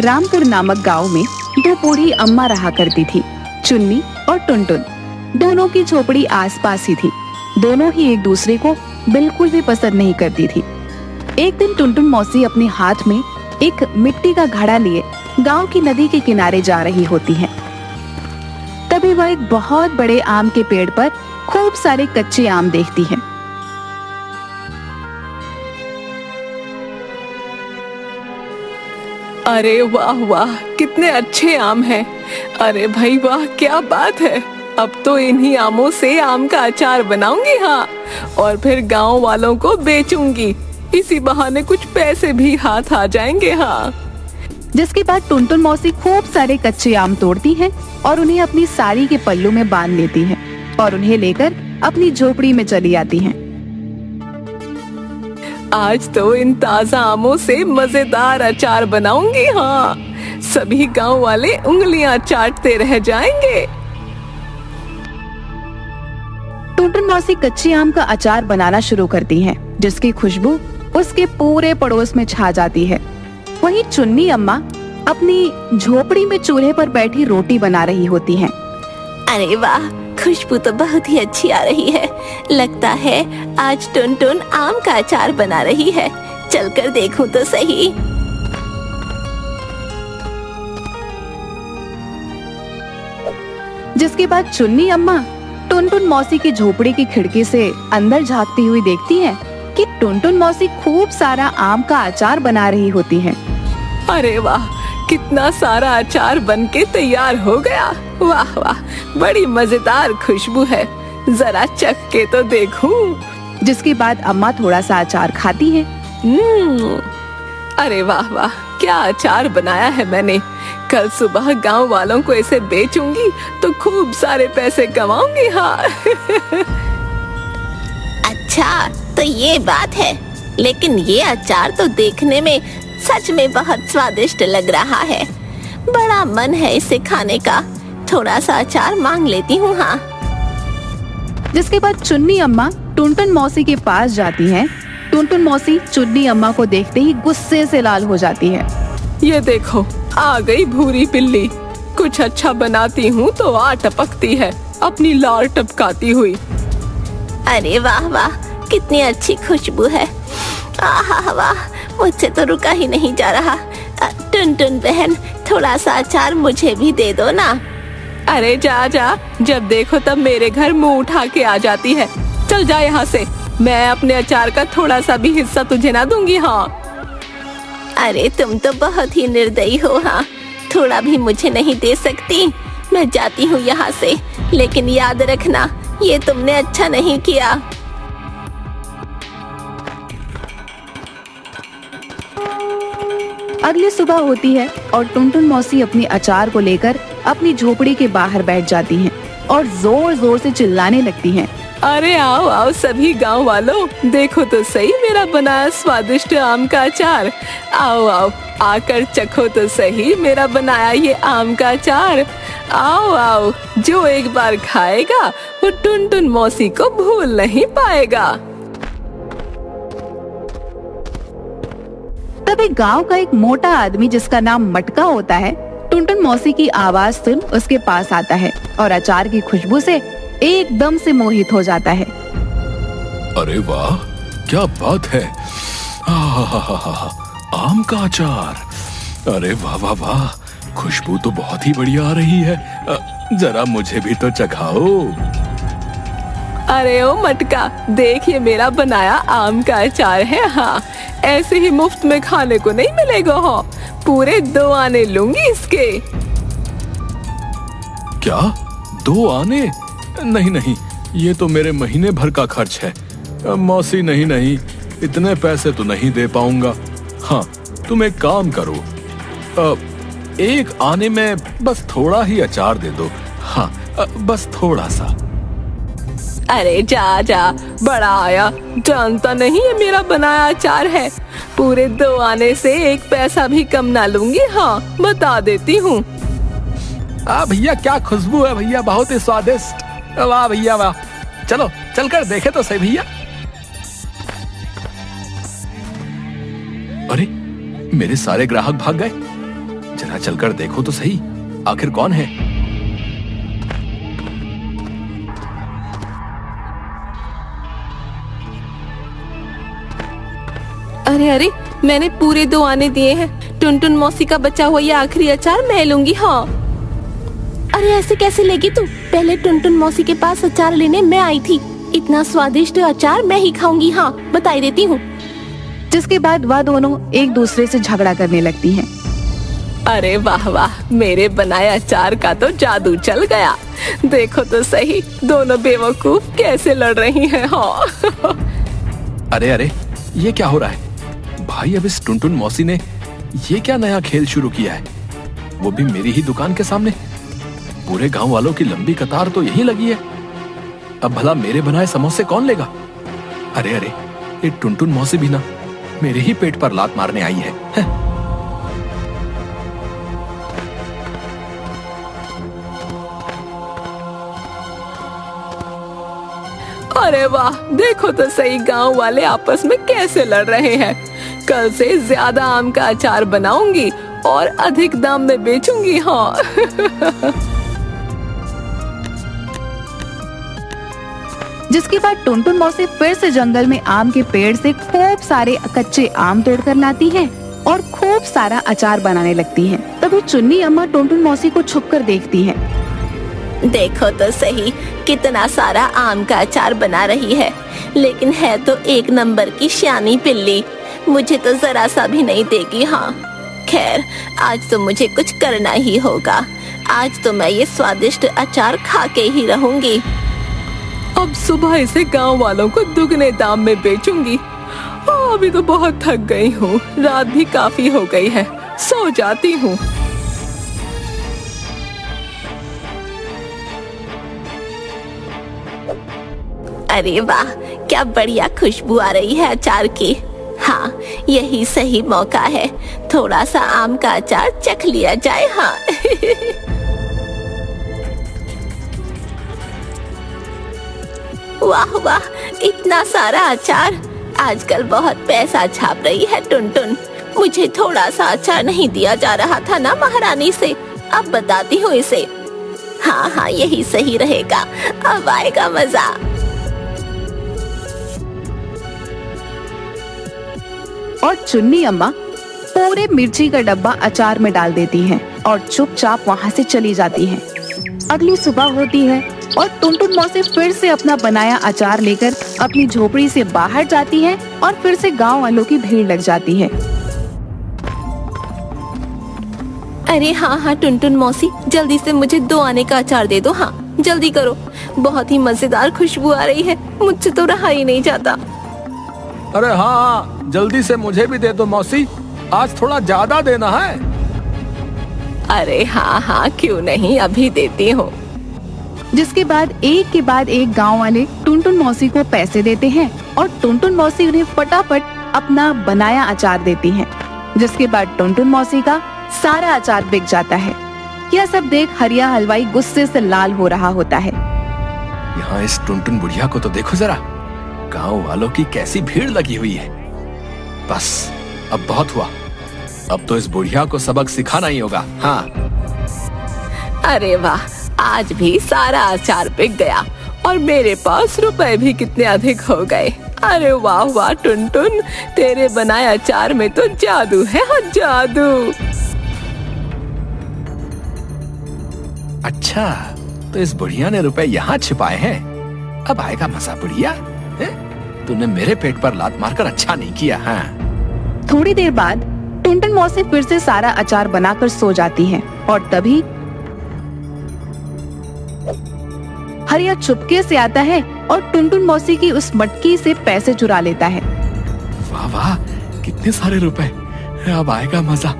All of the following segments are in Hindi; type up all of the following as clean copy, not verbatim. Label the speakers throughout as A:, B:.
A: रामपुर नामक गांव में दो बूढ़ी अम्मा रहा करती थी, चुन्नी और टुनटुन। दोनों की झोपड़ी आसपास ही थी। दोनों ही एक दूसरे को बिल्कुल भी पसंद नहीं करती थी। एक दिन टुनटुन मौसी अपने हाथ में एक मिट्टी का घड़ा लिए गांव की नदी के किनारे जा रही होती हैं। तभी वह एक बहुत बड़े आम के पेड़ पर खूब सारे कच्चे आम देखती है।
B: अरे वाह वाह, कितने अच्छे आम हैं। अरे भाई वाह, क्या बात है। अब तो इन्हीं आमों से आम का अचार बनाऊंगी, हाँ, और फिर गांव वालों को बेचूंगी। इसी बहाने कुछ पैसे भी हाथ आ जाएंगे, हाँ।
A: जिसके बाद टुनटुन मौसी खूब सारे कच्चे आम तोड़ती हैं और उन्हें अपनी साड़ी के पल्लू में बांध लेती हैं और उन्हें लेकर अपनी झोपड़ी में चली आती हैं।
B: आज तो इन ताजा आमों से मजेदार अचार बनाऊंगी, हाँ। सभी गांव वाले उंगलियां चाटते रह जाएंगे।
A: टुनटुन मौसी कच्चे आम का अचार बनाना शुरू करती हैं, जिसकी खुशबू उसके पूरे पड़ोस में छा जाती है। वहीं चुन्नी अम्मा अपनी झोपड़ी में चूल्हे पर बैठी रोटी बना रही होती हैं।
C: अरे वाह, खुशबू तो बहुत ही अच्छी आ रही है। लगता है आज टुनटुन आम का अचार बना रही है। चलकर देखूं तो सही।
A: जिसके बाद चुन्नी अम्मा टुनटुन मौसी की झोपड़ी की खिड़की से अंदर झांकती हुई देखती है कि टुनटुन मौसी खूब सारा आम का अचार बना रही होती है।
B: अरे वाह, कितना सारा अचार बनके तैयार हो गया। वाह वाह, बड़ी मजेदार खुशबू है। जरा चख के तो देखूं।
A: जिसके बाद अम्मा थोड़ा सा अचार खाती हैं।
B: अरे वाह वाह, क्या अचार बनाया है मैंने। कल सुबह गांव वालों को इसे बेचूंगी तो खूब सारे पैसे कमाऊंगी, हाँ।
C: अच्छा, तो ये बात है। लेकिन ये अचार तो देखने में सच में बहुत स्वादिष्ट लग रहा है। बड़ा मन है इसे खाने का। थोड़ा सा अचार मांग लेती हूँ, हाँ।
A: जिसके बाद चुन्नी अम्मा टुनटुन मौसी के पास जाती हैं। टुनटुन मौसी चुन्नी अम्मा को देखते ही गुस्से से लाल हो जाती है।
B: ये देखो, आ गई भूरी बिल्ली। कुछ अच्छा बनाती हूँ तो आ टपकती है, अपनी लार टपकाती हुई।
C: अरे वाह वाह, कितनी अच्छी खुशबू है। आहा वाह, मुझसे तो रुका ही नहीं जा रहा। टुनटुन बहन, थोड़ा सा अचार मुझे भी दे दो ना।
B: अरे जा जा, जब देखो तब मेरे घर मुंह उठा के आ जाती है। चल जा यहाँ से। मैं अपने अचार का थोड़ा सा भी हिस्सा तुझे ना दूंगी, हाँ।
C: अरे तुम तो बहुत ही निर्दयी हो, हाँ। थोड़ा भी मुझे नहीं दे सकती। मैं जाती हूँ यहाँ से, लेकिन याद रखना, ये तुमने अच्छा नहीं किया।
A: अगली सुबह होती है और टुनटुन मौसी अपने अचार को लेकर अपनी झोपड़ी के बाहर बैठ जाती हैं और जोर जोर से चिल्लाने लगती हैं।
B: अरे आओ आओ सभी गांव वालों, देखो तो सही मेरा बनाया स्वादिष्ट आम का अचार। आओ आओ, आकर चखो तो सही मेरा बनाया ये आम का अचार। आओ आओ, जो एक बार खाएगा वो टुनटुन मौसी को भूल नहीं पाएगा।
A: तभी गांव का एक मोटा आदमी जिसका नाम मटका होता है, टुनटुन मौसी की आवाज सुन उसके पास आता है और अचार की खुशबू से एकदम से मोहित हो जाता है।
D: अरे वाह, क्या बात है। आम का अचार। अरे वाह वाह वाह, खुशबू तो बहुत ही बढ़िया आ रही है। जरा मुझे भी तो चखाओ।
B: अरे ओ मटका, देख ये मेरा बनाया आम का अचार है, हाँ। ऐसे ही मुफ्त में खाने को नहीं मिलेगा, हाँ। पूरे 2 आने लूंगी इसके।
D: क्या 2 आने? नहीं नहीं, ये तो मेरे महीने भर का खर्च है। मौसी नहीं नहीं, इतने पैसे तो नहीं दे पाऊंगा। हाँ, तुम एक काम करो, 1 आने में बस थोड़ा ही अचार दे दो। हाँ, बस थोड़ा सा।
B: अरे जा जा, बड़ा आया, जानता नहीं है मेरा बनाया अचार है। पूरे 2 आने से 1 पैसा भी कम ना लूंगी, हाँ, बता देती हूँ।
D: भैया क्या खुशबू है भैया, बहुत ही स्वादिष्ट। वाह भैया वाह, चलो चलकर देखे तो सही भैया। अरे मेरे सारे ग्राहक भाग गए। जरा चलकर देखो तो सही, आखिर कौन है।
B: अरे अरे, मैंने पूरे 2 आने दिए हैं। टुनटुन मौसी का बचा हुआ ये आखिरी अचार मैं लूंगी। हाँ।
C: अरे ऐसे कैसे लेगी तू? पहले टुनटुन मौसी के पास अचार लेने मैं आई थी। इतना स्वादिष्ट अचार मैं ही खाऊंगी। हाँ, बताई देती हूँ।
A: जिसके बाद वह दोनों एक दूसरे से झगड़ा करने लगती हैं।
B: अरे वाह वाह, मेरे बनाए अचार का तो जादू चल गया। देखो तो सही, दोनों बेवकूफ कैसे लड़ रही हैं। हाँ।
D: अरे अरे, ये क्या हो रहा है भाई? अब इस टुनटुन मौसी ने ये क्या नया खेल शुरू किया है, वो भी मेरी ही दुकान के सामने। पूरे गांव वालों की लंबी कतार तो यहीं लगी है। अब भला मेरे बनाए समोसे कौन लेगा? अरे अरे, ये टुनटुन मौसी भी ना मेरे ही पेट पर लात मारने आई है।
B: अरे वाह, देखो तो सही, गांव वाले आपस में कैसे लड़ रहे हैं। कल से ज्यादा आम का अचार बनाऊंगी और अधिक दाम में बेचूंगी। हाँ।
A: जिसके बाद टुनटुन मौसी फिर से जंगल में आम के पेड़ से खूब सारे कच्चे आम तोड़कर लाती है और खूब सारा अचार बनाने लगती है। तभी चुन्नी अम्मा टुनटुन मौसी को छुपकर देखती है।
C: देखो तो सही, कितना सारा आम का अचार बना रही है, लेकिन है तो एक नंबर की श्यानी पिल्ली। मुझे तो जरा सा भी नहीं देगी। हाँ, खैर आज तो मुझे कुछ करना ही होगा। आज तो मैं ये स्वादिष्ट अचार खा के ही रहूंगी।
B: अब सुबह इसे गांव वालों को दुगने दाम में बेचूंगी। अभी तो बहुत थक गई हूँ, रात भी काफी हो गई है, सो जाती हूँ।
C: अरे वाह, क्या बढ़िया खुशबू आ रही है अचार की। हाँ, यही सही मौका है, थोड़ा सा आम का अचार चख लिया जाए। हाँ। वाह वाह, इतना सारा अचार। आजकल बहुत पैसा छाप रही है टुनटुन। मुझे थोड़ा सा अचार नहीं दिया जा रहा था ना महारानी से। अब बताती हूँ इसे। हाँ हाँ, यही सही रहेगा, अब आएगा मजा।
A: और चुन्नी अम्मा पूरे मिर्ची का डब्बा अचार में डाल देती हैं और चुपचाप वहाँ से चली जाती हैं। अगली सुबह होती है और टुनटुन मौसी फिर से अपना बनाया अचार लेकर अपनी झोपड़ी से बाहर जाती है और फिर से गांव वालों की भीड़ लग जाती है।
C: अरे हाँ हाँ टुनटुन मौसी, जल्दी से मुझे 2 आने का अचार दे दो। हाँ, जल्दी करो, बहुत ही मजेदार खुशबू आ रही है, मुझसे तो रहा ही नहीं जाता।
D: अरे हाँ, जल्दी से मुझे भी दे दो मौसी, आज थोड़ा ज्यादा देना है।
B: अरे हाँ हाँ, क्यों नहीं, अभी देती हूँ।
A: जिसके बाद एक के बाद एक गांव वाले टुनटुन मौसी को पैसे देते हैं और टुनटुन मौसी उन्हें फटाफट अपना बनाया अचार देती हैं। जिसके बाद टुनटुन मौसी का सारा अचार बिक जाता है। यह सब देख हरिया हलवाई गुस्से से लाल हो रहा होता है।
D: यहाँ इस टुनटुन बुढ़िया को तो देखो जरा, गांव वालों की कैसी भीड़ लगी हुई है। बस अब बहुत हुआ, अब तो इस बुढ़िया को सबक सिखाना ही होगा। हाँ।
B: अरे वाह, आज भी सारा अचार बिक गया और मेरे पास रुपए भी कितने अधिक हो गए। अरे वाह वाह टुनटुन, तेरे बनाए अचार में तो जादू है। हाँ, जादू।
D: अच्छा, तो इस बुढ़िया ने रुपए यहाँ छिपाए हैं। अब आएगा मजा बुढ़िया। तूने मेरे पेट पर लात मारकर अच्छा नहीं किया। हाँ।
A: थोड़ी देर बाद टुनटुन मौसी फिर से सारा अचार बनाकर सो जाती हैं और तभी हरिया चुपके से आता है और टुनटुन मौसी की उस मटकी से पैसे चुरा लेता है।
D: वाह वाह, कितने सारे रुपए। अब आएगा मजा।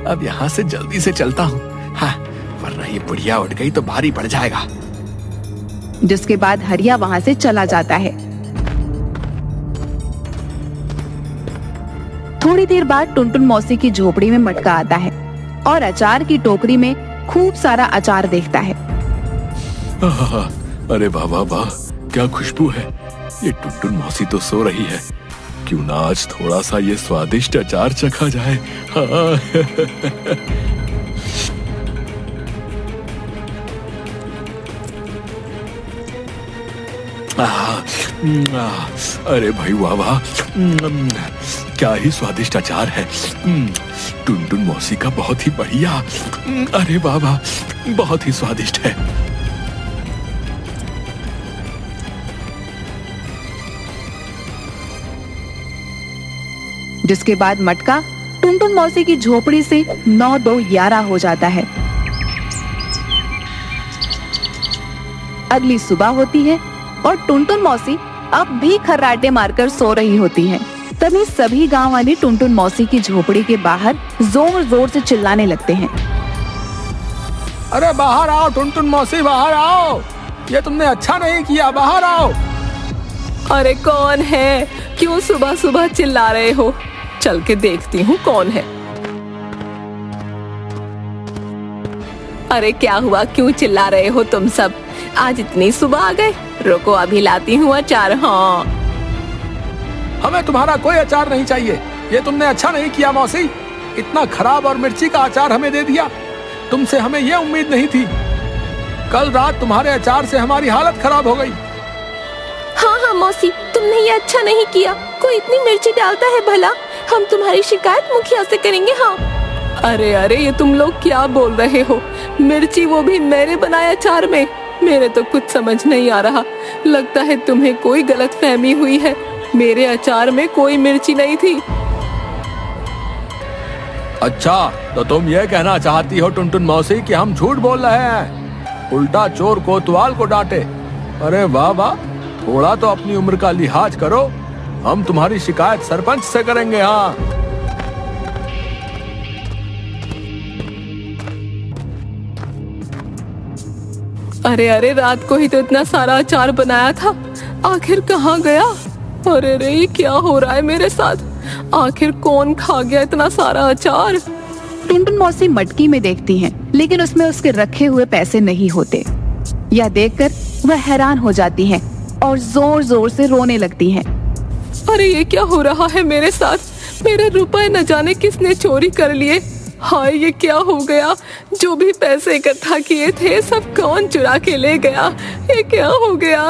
D: अब यहाँ से जल्दी से चलता हूँ। हाँ, वरना ये बुढ़िया उठ गई तो भारी पड़ जाएगा।
A: जिसके बाद हरिया वहाँ से चला जाता है। थोड़ी देर बाद टुनटुन मौसी की झोपड़ी में मटका आता है और अचार की टोकरी में खूब सारा अचार देखता है।
D: अरे वाह वाह वाह, क्या खुशबू है। ये टुनटुन मौसी तो सो रही है, क्यों ना आज थोड़ा सा ये स्वादिष्ट अचार चखा जाए। हाँ। अरे भाई वाह वाह, क्या ही स्वादिष्ट अचार है। टुनटुन मौसी का बहुत ही बढ़िया। अरे वाह वाह, बहुत ही स्वादिष्ट है।
A: जिसके बाद मटका टुनटुन मौसी की झोपड़ी से 9-2-11 हो जाता है। अगली सुबह होती है और टुनटुन मौसी अब भी खर्राटे मारकर सो रही होती है। तभी सभी गांव वाले टुनटुन मौसी की झोपड़ी के बाहर जोर जोर से चिल्लाने लगते हैं।
D: अरे बाहर आओ टुनटुन मौसी, बाहर आओ, ये तुमने अच्छा नहीं किया, बाहर आओ।
B: अरे कौन है? क्यों सुबह सुबह चिल्ला रहे हो? चल के देखती हूँ कौन है। अरे क्या हुआ, क्यों चिल्ला रहे हो तुम सब? आज इतनी सुबह आ गए? रुको अभी लाती हूँ अचार। हाँ,
D: हमें तुम्हारा कोई अचार नहीं चाहिए, ये तुमने अच्छा नहीं किया मौसी। इतना खराब और मिर्ची का अचार हमें दे दिया, तुमसे हमें ये उम्मीद नहीं थी। कल रात तुम्हारे अचार से हमारी हालत खराब हो गई।
C: हाँ हाँ मौसी, तुमने ये अच्छा नहीं किया। कोई इतनी मिर्ची डालता है भला? हम तुम्हारी शिकायत मुखिया से करेंगे। हाँ।
B: अरे अरे, ये तुम लोग क्या बोल रहे हो? मिर्ची, वो भी मेरे बनाए अचार में? मेरे तो कुछ समझ नहीं आ रहा। लगता है तुम्हें कोई गलतफहमी हुई है। मेरे अचार में कोई मिर्ची नहीं थी।
D: अच्छा, तो तुम ये कहना चाहती हो टुनटुन मौसी कि हम झूठ बोल रहे हैं? उल्टा चोर कोतवाल को डांटे। अरे वाह वाह, थोड़ा तो अपनी उम्र का लिहाज करो। हम तुम्हारी शिकायत सरपंच से करेंगे। हाँ,
B: अरे अरे, रात को ही तो इतना सारा अचार बनाया था, आखिर कहाँ गया? अरे रे, ये क्या हो रहा है मेरे साथ? आखिर कौन खा गया इतना सारा अचार?
A: टुनटुन मौसी मटकी में देखती हैं, लेकिन उसमें उसके रखे हुए पैसे नहीं होते। यह देखकर वह हैरान हो जाती हैं और जोर जोर से रोने लगती हैं।
B: अरे ये क्या हो रहा है मेरे साथ? मेरे रुपए न जाने किसने चोरी कर लिए। हाय, ये क्या हो गया? जो भी पैसे इकट्ठा किए थे सब कौन चुरा के ले गया? ये क्या हो गया?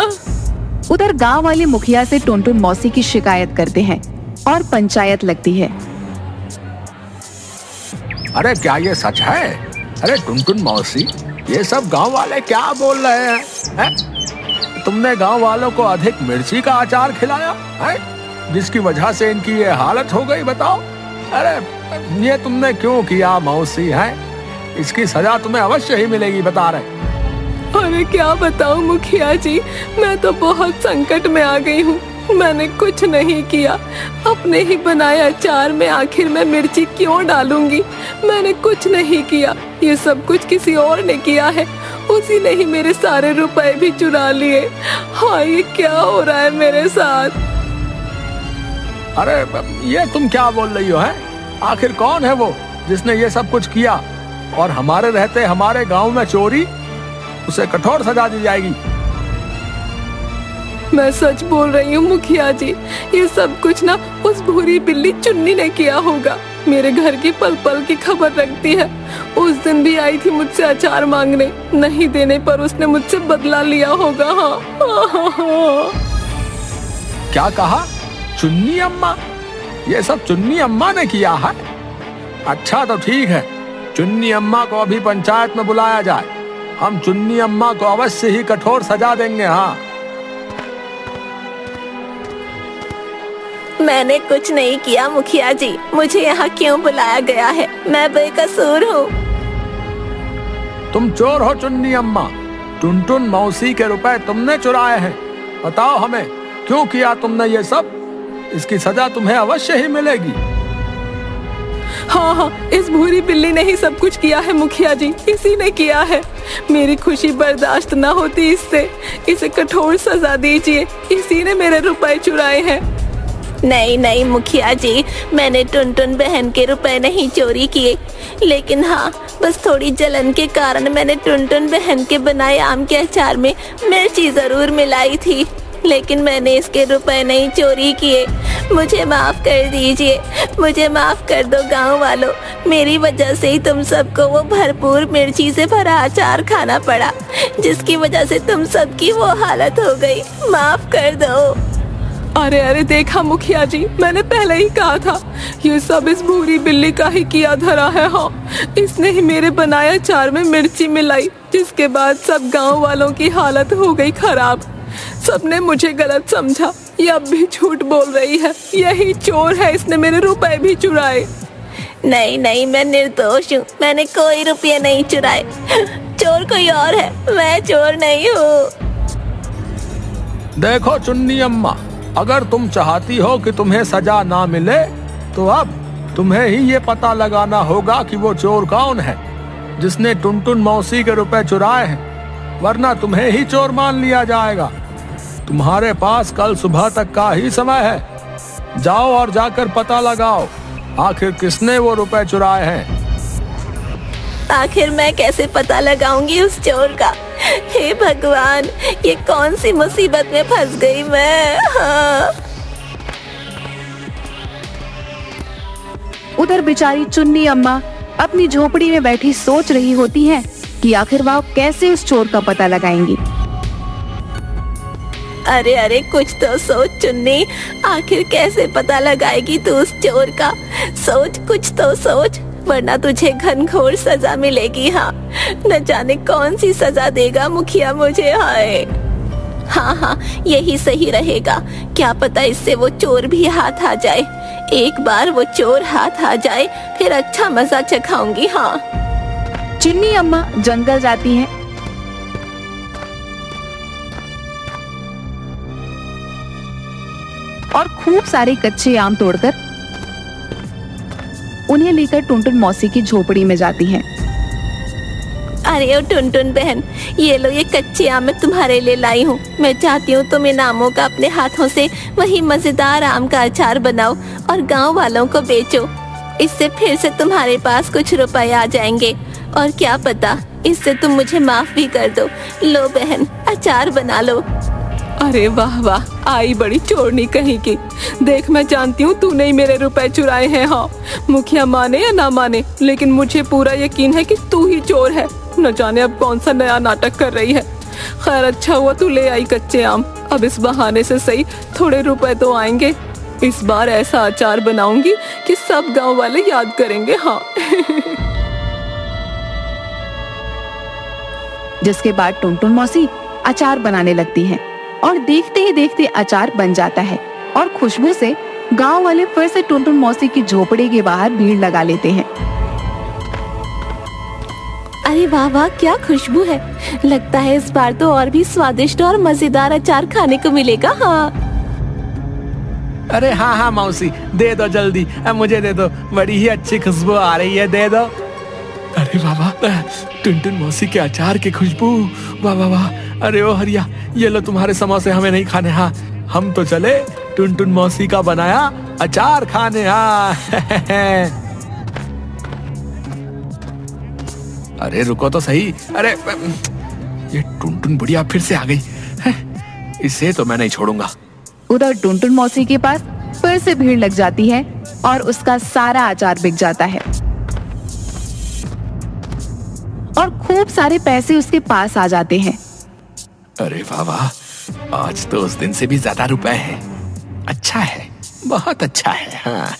A: उधर गांव वाले मुखिया से टुनटुन मौसी की शिकायत करते हैं और पंचायत लगती है।
D: अरे क्या ये सच है? अरे टुनटुन मौसी, ये सब गांव वाले क्या बोल रहे हैं? तुमने गांव वालों को अधिक मिर्ची का अचार खिलाया है, जिसकी वजह से इनकी ये हालत हो गई? बताओ। अरे ये तुमने क्यों किया मौसी? है, इसकी सजा तुम्हें अवश्य ही मिलेगी, बता रहे।
B: अरे क्या बताऊं मुखिया जी, मैं तो बहुत संकट में आ गई हूँ। मैंने कुछ नहीं किया। अपने ही बनाए अचार में आखिर मैं मिर्ची क्यों डालूंगी? मैंने कुछ नहीं किया, ये सब कुछ किसी और ने किया है। उसी ने ही मेरे सारे रुपए भी चुरा लिए। हाँ, ये क्या हो रहा है मेरे साथ?
D: अरे ये तुम क्या बोल रही हो? है, आखिर कौन है वो जिसने ये सब कुछ किया? और हमारे रहते हमारे गांव में चोरी, उसे कठोर सजा दी जाएगी।
B: मैं सच बोल रही हूँ मुखिया जी, ये सब कुछ ना उस भूरी बिल्ली चुन्नी ने किया होगा। मेरे घर की पल पल की खबर रखती है। उस दिन भी आई थी मुझसे अचार मांगने, नहीं देने पर उसने मुझसे बदला लिया होगा। हाँ।
D: क्या कहा? चुन्नी अम्मा? ये सब चुन्नी अम्मा ने किया है? अच्छा तो ठीक है, चुन्नी अम्मा को अभी पंचायत में बुलाया जाए। हम चुन्नी अम्मा को अवश्य ही कठोर सजा देंगे। हाँ,
C: मैंने कुछ नहीं किया मुखिया जी, मुझे यहाँ क्यों बुलाया गया है? मैं बेकसूर हूँ।
D: तुम चोर हो चुन्नी अम्मा। टुनटुन मौसी के रुपए तुमने चुराए हैं। बताओ हमें, क्यों किया तुमने ये सब? इसकी सजा तुम्हें अवश्य ही मिलेगी।
B: हाँ, इस भूरी बिल्ली ने ही सब कुछ किया है मुखिया जी, इसी ने किया है। मेरी खुशी बर्दाश्त न होती इससे। इसे कठोर सजा दीजिए, इसी ने मेरे रुपए चुराए हैं।
C: नहीं नहीं मुखिया जी, मैंने टुनटुन बहन के रुपए नहीं चोरी किए, लेकिन हाँ, बस थोड़ी जलन के कारण मैंने टुनटुन बहन के बनाए आम के अचार में मिर्ची जरूर मिलाई थी, लेकिन मैंने इसके रुपए नहीं चोरी किए। मुझे माफ कर दीजिए, मुझे माफ कर दो गांव वालों। मेरी वजह से ही तुम सबको वो भरपूर मिर्ची से भरा अचार खाना पड़ा, जिसकी वजह से तुम सबकी वो हालत हो गई। माफ कर दो।
B: अरे अरे देखा मुखिया जी, मैंने पहले ही कहा था ये सब इस भूरी बिल्ली का ही किया धरा है। हाँ, इसने ही मेरे बनाए अचार में मिर्ची मिलाई, जिसके बाद सब गांव वालों की हालत हो गई खराब। सबने मुझे गलत समझा। ये अब भी झूठ बोल रही है, यही चोर है, इसने मेरे रुपए भी चुराए।
C: नहीं नहीं, मैं निर्दोष हूँ, मैंने कोई रुपये नहीं चुराए। चोर कोई और है, मैं चोर नहीं हूँ।
D: देखो चुन्नी अम्मा, अगर तुम चाहती हो कि तुम्हें सजा ना मिले तो अब तुम्हें ही ये पता लगाना होगा कि वो चोर कौन है जिसने टुनटुन मौसी के रुपए चुराए हैं, वरना तुम्हें ही चोर मान लिया जाएगा। तुम्हारे पास कल सुबह तक का ही समय है। जाओ और जाकर पता लगाओ आखिर किसने वो रुपए चुराए हैं।
C: आखिर मैं कैसे पता लगाऊंगी उस चोर का? हे भगवान, ये कौन सी मुसीबत में फंस गई मैं। हाँ।
A: उधर बेचारी चुन्नी अम्मा अपनी झोपड़ी में बैठी सोच रही होती है कि आखिर वह कैसे उस चोर का पता लगाएंगी।
C: अरे अरे, कुछ तो सोच चुन्नी, आखिर कैसे पता लगाएगी तू उस चोर का? सोच, कुछ तो सोच, वरना तुझे घनघोर सजा मिलेगी। हाँ, न जाने कौन सी सजा देगा मुखिया मुझे। हाय, हाँ हाँ, यही सही रहेगा। क्या पता इससे वो चोर भी हाथ आ जाए। एक बार वो चोर हाथ आ जाए, फिर अच्छा मजा चखाऊंगी। हाँ।
A: चुन्नी अम्मा जंगल जाती हैं और खूब सारे कच्चे आम तोड़कर उन्हें लेकर टुनटुन मौसी की झोपड़ी में जाती हैं।
C: अरे ओ टुनटुन बहन, ये लो, ये कच्चे आम मैं तुम्हारे लिए लाई हूँ। मैं चाहती हूँ तुम इन आमों का अपने हाथों से वही मजेदार आम का अचार बनाओ और गांव वालों को बेचो। इससे फिर से तुम्हारे पास कुछ रुपए आ जाएंगे, और क्या पता इससे तुम मुझे माफ भी कर दो। लो बहन, अचार बना लो।
B: अरे वाह वाह, आई बड़ी चोरनी कहीं की। देख, मैं जानती हूँ तूने ही मेरे रुपए चुराए हैं। हाँ, मुखिया माने या ना माने, लेकिन मुझे पूरा यकीन है कि तू ही चोर है। न जाने अब कौन सा नया नाटक कर रही है। खैर, अच्छा हुआ तू ले आई कच्चे आम। अब इस बहाने से सही थोड़े रुपए तो आएंगे। इस बार ऐसा अचार बनाऊंगी कि सब गांव वाले याद करेंगे। हाँ।
A: जिसके बाद टुनटुन मौसी अचार बनाने लगती हैं और देखते ही देखते अचार बन जाता है और खुशबू से गांव वाले फिर से टुनटुन मौसी की झोपड़ी के बाहर भीड़ लगा लेते हैं।
C: अरे वाह वाह, क्या खुशबू है। लगता है इस बार तो और भी स्वादिष्ट और मजेदार अचार खाने को मिलेगा। हाँ।
D: अरे हाँ हाँ मौसी, दे दो जल्दी, मुझे दे दो, बड़ी ही अच्छी खुशबू आ रही है, दे दो। अरे वाह, टुनटुन मौसी के अचार की खुशबू, वाह वाह वाह। अरे ओ हरिया, ये लो तुम्हारे समोसे, हमें नहीं खाने। हाँ, हम तो चले टुनटुन मौसी का बनाया अचार खाने। हाँ। अरे रुको तो सही, अरे ये टुनटुन बुढ़िया फिर से आ गई। इसे तो मैं नहीं छोड़ूंगा।
A: उधर टुनटुन मौसी के पास फिर से भीड़ लग जाती है और उसका सारा अचार बिक जाता है और खूब सारे पैसे उसके पास आ जाते हैं।
D: अरे वाह वाह, आज तो उस दिन से भी ज्यादा रुपए हैं। अच्छा है, बहुत अच्छा है। हाँ।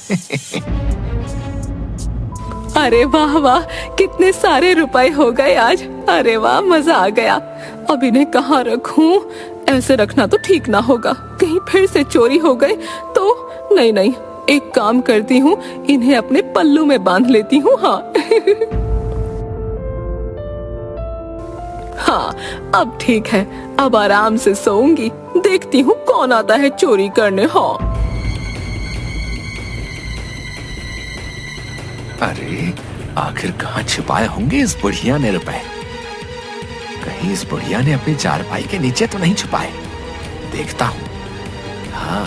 B: अरे वाह वाह, कितने सारे रुपए हो गए आज। अरे वाह, मजा आ गया। अब इन्हें कहाँ रखूं? ऐसे रखना तो ठीक ना होगा, कहीं फिर से चोरी हो गए तो। नहीं नहीं, एक काम करती हूँ, इन्हें अपने पल्लू में बांध लेती हूँ। हाँ। हाँ, अब ठीक है, अब आराम से सोऊंगी। देखती हूँ कौन आता है चोरी करने। हाँ।
D: अरे आखिर कहाँ छुपाए होंगे इस बुढ़िया ने रुपए? कहीं इस बुढ़िया ने अपनी चारपाई के नीचे तो नहीं छुपाए? देखता हूँ। हाँ।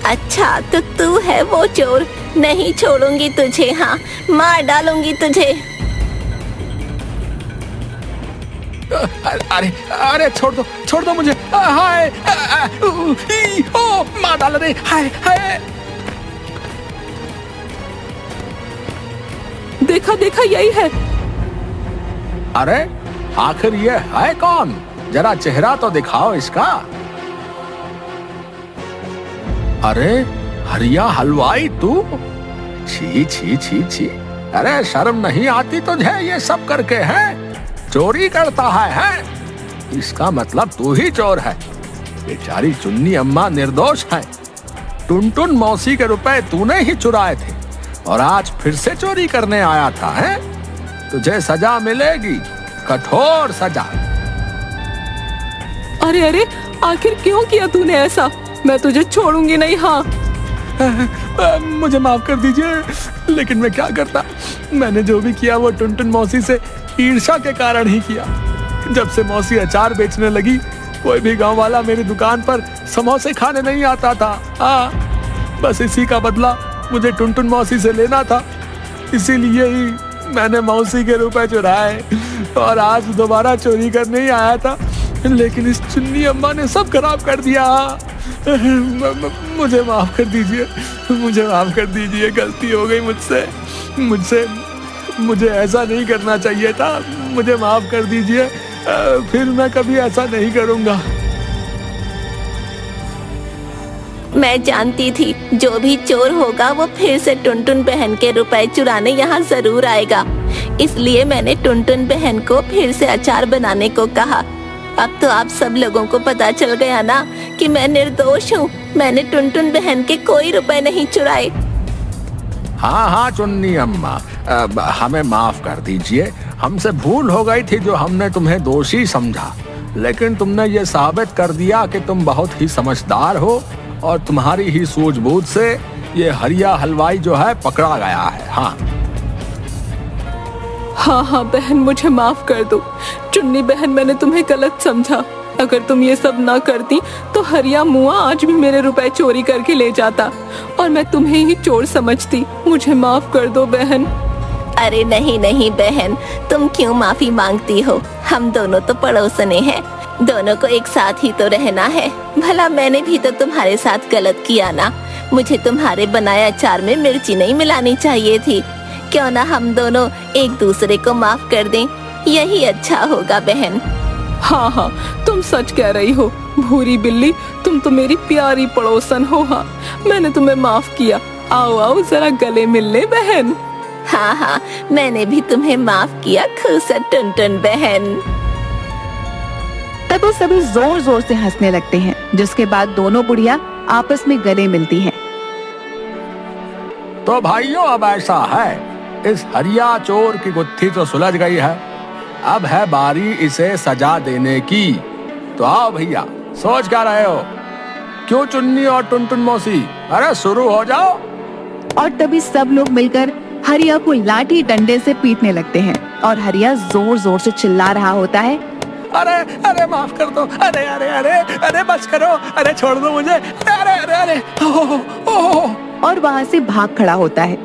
C: अच्छा, तो तू है वो चोर। नहीं छोड़ूंगी तुझे। हाँ, मार डालूंगी तुझे।
D: अरे अरे छोड़ दो मुझे। हाय ओ मार डाला रे। हाय हाय।
B: देखा देखा यही है।
D: अरे आखिर ये है कौन? जरा चेहरा तो दिखाओ इसका। अरे हरिया हलवाई तू? छी छी छी छी। अरे शर्म नहीं आती तुझे ये सब करके? है चोरी करता है? इसका मतलब तू ही चोर है। बेचारी चुन्नी अम्मा निर्दोष है। टुनटुन मौसी के रुपए तूने ही चुराए थे और आज फिर से चोरी करने आया था। है तुझे सजा मिलेगी, कठोर सजा।
B: अरे अरे आखिर क्यों किया तूने ऐसा? मैं तुझे छोड़ूंगी नहीं। हाँ
D: मुझे माफ कर दीजिए, लेकिन मैं क्या करता। मैंने जो भी किया वो टुनटुन मौसी से ईर्ष्या के कारण ही किया। जब से मौसी अचार बेचने लगी कोई भी गांव वाला मेरी दुकान पर समोसे खाने नहीं आता था। हाँ बस इसी का बदला मुझे टुनटुन मौसी से लेना था। इसीलिए ही मैंने मौसी के रुपए चुराए और आज दोबारा चोरी करने ही आया था, लेकिन इस चुन्नी अम्मा ने सब खराब कर दिया। मुझे माफ कर दीजिए, मुझे माफ कर दीजिए। गलती हो गई मुझसे। मुझे ऐसा नहीं करना चाहिए था। मुझे माफ कर दीजिए। फिर मैं कभी ऐसा नहीं करूंगा।
C: मैं जानती थी जो भी चोर होगा वो फिर से टुनटुन बहन के रुपए चुराने यहाँ जरूर आएगा। इसलिए मैंने टुनटुन बहन को फिर से अचार बनाने को कहा। अब तो आप सब लोगों को पता चल गया ना कि मैं निर्दोष हूँ। मैंने टुनटुन बहन के कोई रुपए नहीं चुराए।
D: हाँ चुन्नी अम्मा, हमें माफ कर दीजिए। हमसे भूल हो गई थी जो हमने तुम्हें दोषी समझा, लेकिन तुमने ये साबित कर दिया कि तुम बहुत ही समझदार हो और तुम्हारी ही सूझबूझ से ये हरिया हलवाई जो है पकड़ा गया है।
B: हाँ बहन, मुझे माफ कर दो। चुन्नी बहन, मैंने तुम्हें गलत समझा। अगर तुम ये सब ना करती तो हरिया मुआ आज भी मेरे रुपए चोरी करके ले जाता और मैं तुम्हें ही चोर समझती। मुझे माफ कर दो बहन।
C: अरे नहीं बहन, तुम क्यों माफी मांगती हो? हम दोनों तो पड़ोसने हैं, दोनों को एक साथ ही तो रहना है। भला मैंने भी तो तुम्हारे साथ गलत किया ना। मुझे तुम्हारे बनाए अचार में मिर्ची नहीं मिलानी चाहिए थी। क्यों ना हम दोनों एक दूसरे को माफ कर दें, यही अच्छा होगा बहन।
B: हाँ तुम सच कह रही हो भूरी बिल्ली, तुम तो मेरी प्यारी पड़ोसन हो। हाँ मैंने तुम्हें माफ किया। आओ जरा गले मिल ले बहन।
C: हाँ मैंने भी तुम्हें माफ किया खुश टुनटुन बहन।
A: तब वो सभी जोर जोर से हंसने लगते हैं, जिसके बाद दोनों बुढ़िया आपस में गले मिलती हैं।
D: तो भाइयों अब ऐसा है, इस हरिया चोर की गुत्थी तो सुलझ गई है। अब है बारी इसे सजा देने की। तो आओ भैया, सोच क्या रहे हो? क्यों चुन्नी और टुनटुन मौसी, अरे शुरू हो जाओ।
A: और तभी सब लोग मिलकर हरिया को लाठी डंडे से पीटने लगते हैं और हरिया जोर जोर से चिल्ला रहा होता है,
D: अरे माफ कर दो। अरे बस करो। अरे छोड़ दो मुझे। अरे
A: और वहाँ से भाग खड़ा होता है।